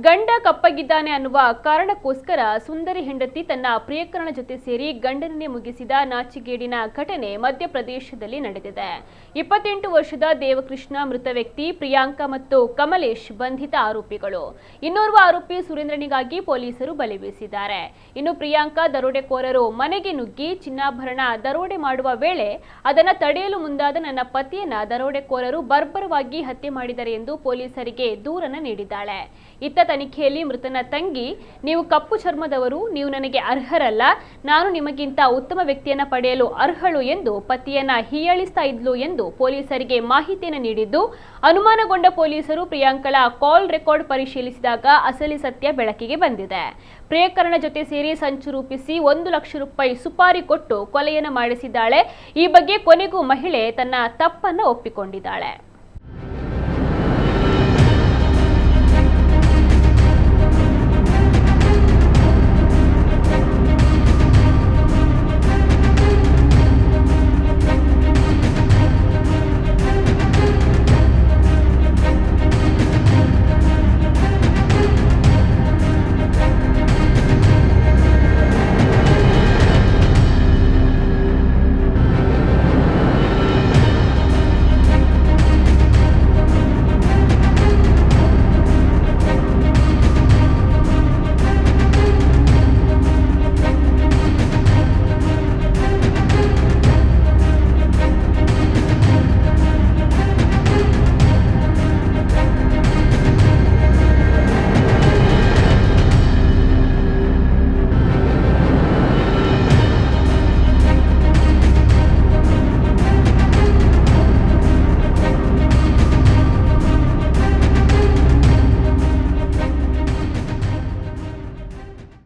ಗಂಡ ಕಪ್ಪಗಿದ್ದಾನೆ ಅನ್ನುವ ಕಾರಣಕ್ಕೋಸ್ಕರ ಸುಂದರಿ ಹೆಂಡತಿ ತನ್ನ ಪ್ರಿಯಕರನ ಜೊತೆ ಸೇರಿ ಗಂಡನನ್ನೇ ಮುಗಿಸಿದ ನಾಚಿಗೇಡಿನ ಘಟನೆ ಮಧ್ಯಪ್ರದೇಶದಲ್ಲಿ ನಡೆದಿದೆ. 28 ವರ್ಷದ ದೇವಕೃಷ್ಣ ಮೃತ ವ್ಯಕ್ತಿ, ಪ್ರಿಯಾಂಕಾ ಮತ್ತು ಕಮಲೇಶ್ ಬಂಧಿತ ಆರೋಪಿಗಳು. ಇನ್ನೋರ್ವ ಆರೋಪಿ ಸುರೇಂದ್ರನಿಗಾಗಿ ಪೊಲೀಸರು ಬಲೆ ಬೀಸಿದ್ದಾರೆ. ಇನ್ನು ಪ್ರಿಯಾಂಕಾ ದರೋಡೆಕೋರರು ಮನೆಗೆ ನುಗ್ಗಿ ಚಿನ್ನಾಭರಣ ದರೋಡೆ ಮಾಡುವ ವೇಳೆ ಅದನ್ನು ತಡೆಯಲು ಮುಂದಾದ ನನ್ನ ಪತಿಯನ್ನ ದರೋಡೆಕೋರರು ಬರ್ಬರವಾಗಿ ಹತ್ಯೆ ಮಾಡಿದ್ದಾರೆ ಎಂದು ಪೊಲೀಸರಿಗೆ ದೂರನ್ನ ನೀಡಿದ್ದಾಳೆ. ಇತ್ತ ತನಿಖೆಯಲ್ಲಿ ಮೃತನ ತಂಗಿ, ನೀವು ಕಪ್ಪು ಚರ್ಮದವರು, ನೀವು ನನಗೆ ಅರ್ಹರಲ್ಲ, ನಾನು ನಿಮಗಿಂತ ಉತ್ತಮ ವ್ಯಕ್ತಿಯನ್ನ ಪಡೆಯಲು ಅರ್ಹಳು ಎಂದು ಪತಿಯನ್ನ ಹೀಯಾಳಿಸ್ತಾ ಇದ್ಲು ಎಂದು ಪೊಲೀಸರಿಗೆ ಮಾಹಿತಿಯನ್ನು ನೀಡಿದ್ದು, ಅನುಮಾನಗೊಂಡ ಪೊಲೀಸರು ಪ್ರಿಯಾಂಕಳ ಕಾಲ್ ರೆಕಾರ್ಡ್ ಪರಿಶೀಲಿಸಿದಾಗ ಅಸಲಿ ಸತ್ಯ ಬೆಳಕಿಗೆ ಬಂದಿದೆ. ಪ್ರಿಯಕರನ ಜೊತೆ ಸೇರಿ ಸಂಚು ರೂಪಿಸಿ 1 ಲಕ್ಷ ರೂಪಾಯಿ ಸುಪಾರಿ ಕೊಟ್ಟು ಕೊಲೆಯನ್ನು ಮಾಡಿಸಿದ್ದಾಳೆ. ಈ ಬಗ್ಗೆ ಕೊನೆಗೂ ಮಹಿಳೆ ತನ್ನ ತಪ್ಪನ್ನು ಒಪ್ಪಿಕೊಂಡಿದ್ದಾಳೆ.